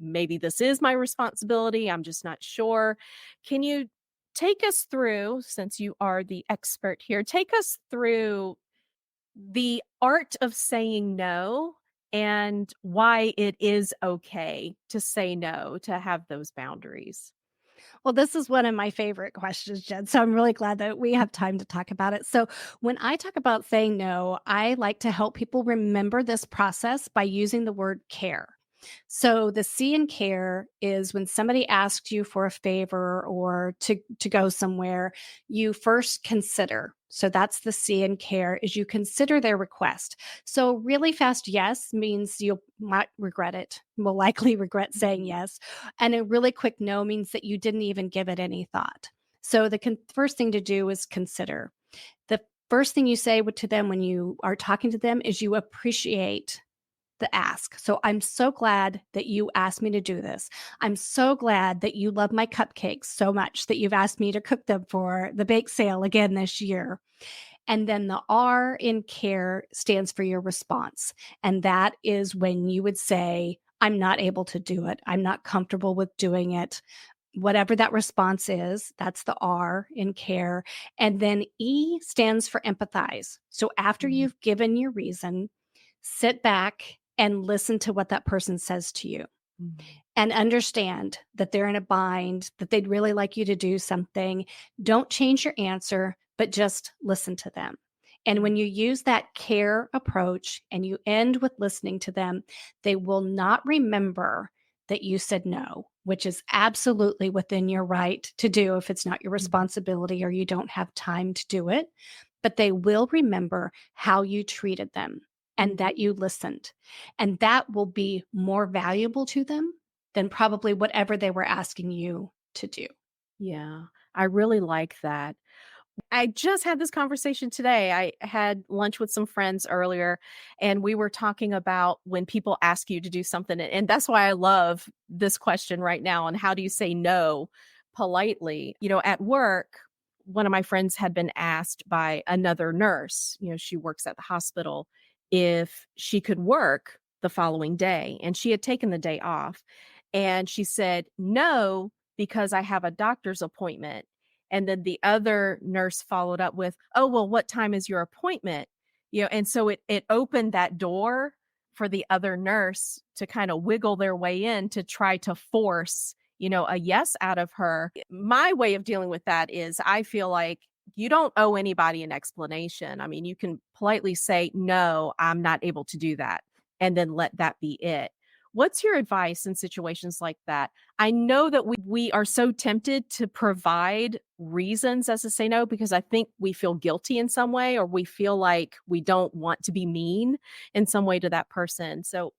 maybe this is my responsibility? I'm just not sure. Can you take us through, since you are the expert here, take us through the art of saying no and why it is okay to say no, to have those boundaries. Well, this is one of my favorite questions, Jen. So I'm really glad that we have time to talk about it. So, when I talk about saying no, I like to help people remember this process by using the word care. So the C in care is when somebody asks you for a favor or to go somewhere, you first consider. So that's the C in care is you consider their request. So really fast yes means you might regret it. Will likely regret saying Mhm. yes. And a really quick no means that you didn't even give it any thought. So the first thing to do is consider. The first thing you say to them when you are talking to them is you appreciate the ask. So I'm so glad that you asked me to do this. I'm so glad that you love my cupcakes so much that you've asked me to cook them for the bake sale again this year. And then the R in care stands for your response. And that is when you would say, I'm not able to do it. I'm not comfortable with doing it. Whatever that response is, that's the R in care. And then E stands for empathize. So after Mhm. you've given your reason, sit back and listen to what that person says to you Mhm. and understand that they're in a bind, that they'd really like you to do something. Don't change your answer, but just listen to them. And when Right. you use that care approach and you end with listening to them, they will not remember that you said no, which is absolutely within your right to do if it's not your Mhm. responsibility or you don't have time to do it. But they will remember how you treated them and Mhm. that you listened. And that will be more valuable to them than probably whatever they were asking you to do. Yeah, I really like that. I just had this conversation today. I had lunch with some friends earlier, and we were talking about when people ask you to do something. And that's why I love this question right now on how do you say no politely. At work, one of my friends had been asked by another nurse, she works at the hospital, if she could work the following day. And she had taken the day off. And she said, no, because I have a doctor's appointment. And then the other nurse followed up with, "Oh, well, what time is your appointment?" And so it opened that door for the other nurse to kind of wiggle their way in to try to force, a yes out of her. My way of dealing with that is I feel like you don't owe anybody an explanation. I mean, you can politely say, "No, I'm not able to do that," and then let that be it. What's your advice in situations like that? I know that we are so tempted to provide reasons as to say no because I think we feel guilty in some way or we feel like we don't want to be mean in some way to that person. So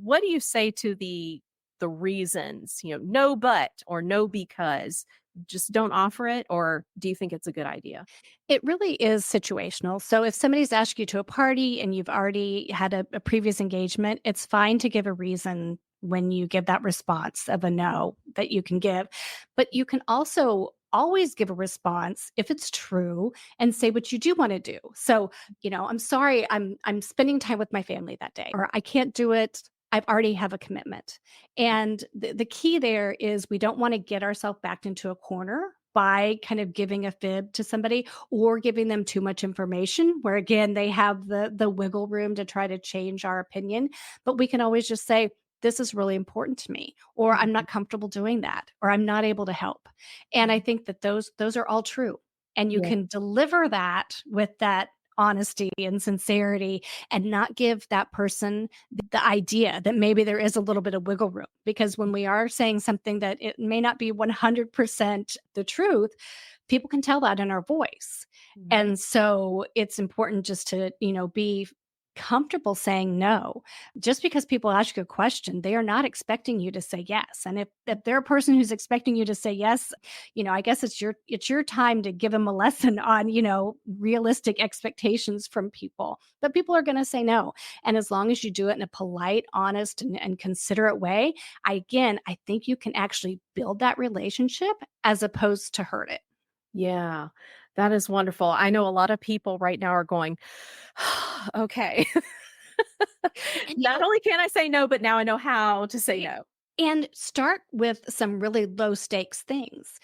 what do you say to the reasons, no but or no because? Just don't offer it, or do you think it's a good idea? It really is situational. So if somebody's asked you to a party and you've already had a previous engagement, it's fine to give a reason when you give that response of a no that you can give. But you can also always give a response if it's true and say what you do want to do. So, I'm sorry, I'm spending time with my family that day, or I can't do it. I've already have a commitment. And the key there is we don't want to get ourselves backed into a corner by kind of giving a fib to somebody or giving them too much information, where again, they have the wiggle room to try to change our opinion. But we can always just say, this is really important to me, or I'm Mhm. not comfortable doing that, or I'm not able to help. And I think that those are all true. And you Yeah. can deliver that with that honesty and sincerity and not give that person the idea that maybe there is a little bit of wiggle room. Because when we are saying something that it may not be 100% the truth, people can tell that in our voice. Mhm. And so it's important just to, be comfortable saying no. Just because people ask you a question, they are not expecting you to say yes. And if they're a person who's expecting you to say yes, I guess it's your time to give them a lesson on, realistic expectations from people. But people are going to say no. And as long as you do it in a polite, honest, and considerate way, I think you can actually build that relationship as opposed to hurt it. Yeah, that is wonderful. I know a lot of people right now are going, okay. And Not only can I say no, but now I know how to say y- no. and start with some really low stakes things.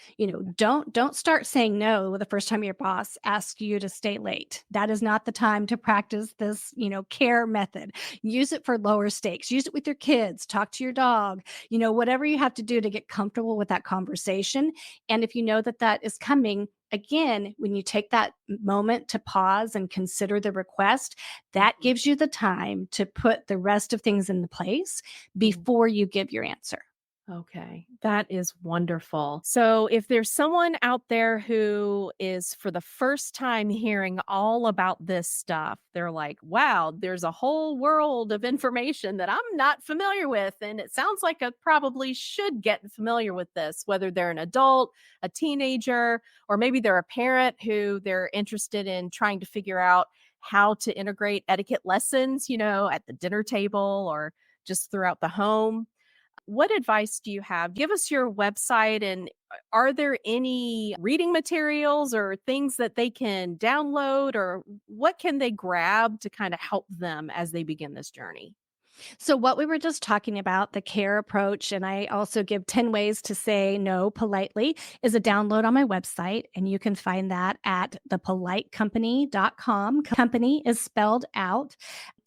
Don't start saying no the first time your boss asks you to stay late. That is not the time to practice this, care method. Use it for lower stakes. Use it with your kids, talk to your dog, whatever you have to do to get comfortable with that conversation. And if you know that that is coming, again, when you take that moment to pause and consider the request, that Mhm. gives you the time to put the rest of things into place Mhm. before you give your answer. Okay, that is wonderful. So, if there's someone out there who is for the first time hearing all about this stuff, they're like, wow, there's a whole world of information that I'm not familiar with. And it sounds like I probably should get familiar with this, whether they're an adult, a teenager, or maybe they're a parent who they're interested in trying to figure out how to integrate etiquette lessons, at the dinner table or just throughout the home. What advice do you have? Give us your website and are there any reading materials or things that they can download or what can they grab to kind of help them as they begin this journey? So, what we were just talking about, the care approach, and I also give 10 ways to say no politely, is a download on my website. And you can find that at thepolitecompany.com. Company is spelled out.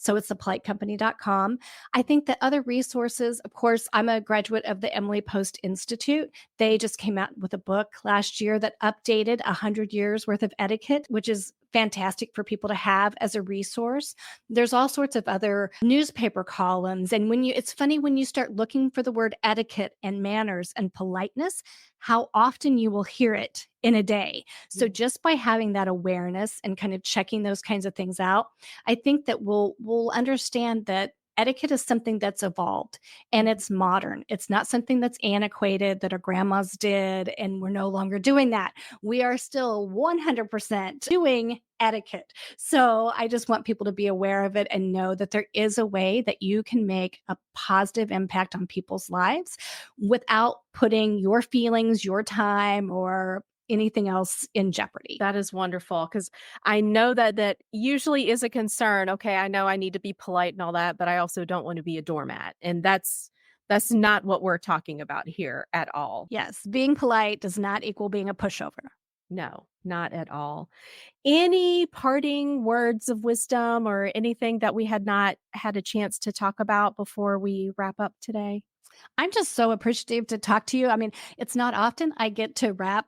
So it's thepolitecompany.com. I think that other resources, of course, I'm a graduate of the Emily Post Institute. They just came out with a book last year that updated 100 years worth of etiquette, which is fantastic for people to have as a resource. There's all sorts of other newspaper columns. And it's funny when you start looking for the word etiquette and manners and politeness, how often you will hear it in a day. So Yeah. just by having that awareness and kind of checking those kinds of things out, I think that we'll understand that etiquette is something that's evolved and Mhm. it's modern. It's not something that's antiquated that our grandmas did and we're no longer doing that. We are still 100% doing etiquette. So I just want people to be aware of it and know that there is a way that you can make a positive impact on people's lives without putting your feelings, your time, or anything else in jeopardy. That is wonderful because I know that usually is a concern. Okay, I know I need to be polite and all that, but I also don't want to be a doormat. And that's not what we're talking about here at all. Yes, being polite does not equal being a pushover. No, not at all. Any parting words of wisdom or anything that we had not had a chance to talk about before we wrap up today? I'm just so appreciative to talk to you. I mean, it's not often I get to wrap,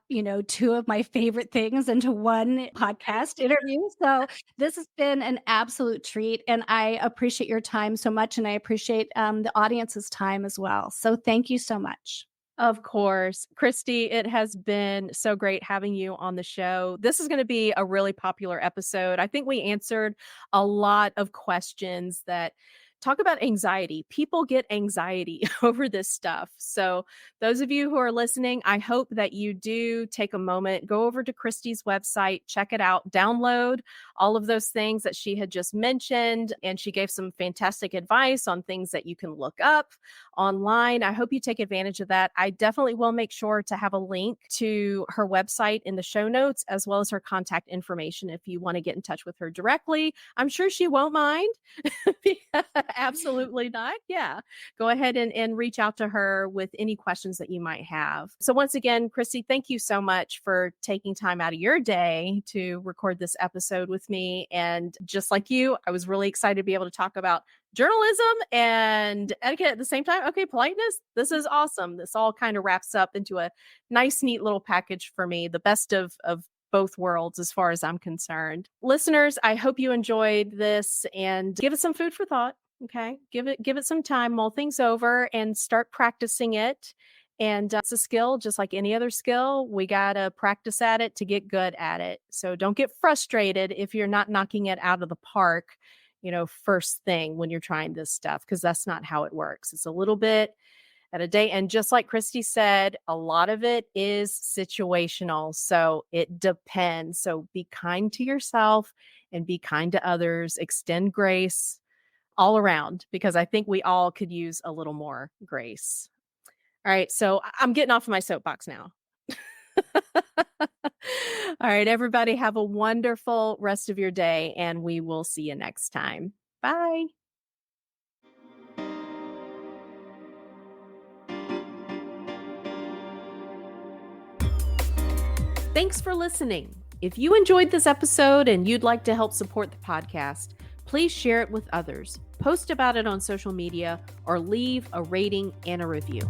two of my favorite things into one podcast interview. So this has been an absolute treat. And I appreciate your time so much. And I appreciate the audience's time as well. So thank you so much. Of course. Kristi, it has been so great having you on the show. This is going to be a really popular episode. I think we answered a lot of questions that talk about anxiety. People get anxiety over this stuff. So, those of you who are listening, I hope that you do take a moment, go over to Kristi's website, check it out, download all of those things that she had just mentioned. And she gave some fantastic advice on things that you can look up online. I hope you take advantage of that. I definitely will make sure to have a link to her website in the show notes, as well as her contact information if you want to get in touch with her directly. I'm sure she won't mind Absolutely not. Yeah. Go ahead and reach out to her with any questions that you might have. So, once again, Kristi, thank you so much for taking time out of your day to record this episode with me. And just like you, I was really excited to be able to talk about journalism and etiquette at the same time. Okay, politeness. This is awesome. This all kind of wraps up into a nice, neat little package for me, the best of both worlds as far as I'm concerned. Listeners, I hope you enjoyed this and give it some food for thought. Okay. Give it some time, mull things over and start practicing it. And it's a skill, just like any other skill. We got to practice at it to get good at it. So don't get frustrated if you're not knocking it out of the park, first thing when you're trying this stuff, because that's not how it works. It's a little bit at a day. And just like Kristi said, a lot of it is situational. So it depends. So be kind to yourself and be kind to others. Extend grace all around, because I think we all could use a little more grace. All right. So I'm getting off of my soapbox now. All right, everybody, have a wonderful rest of your day, and we will see you next time. Bye. Thanks for listening. If you enjoyed this episode and you'd like to help support the podcast, please share it with others, post about it on social media, or leave a rating and a review.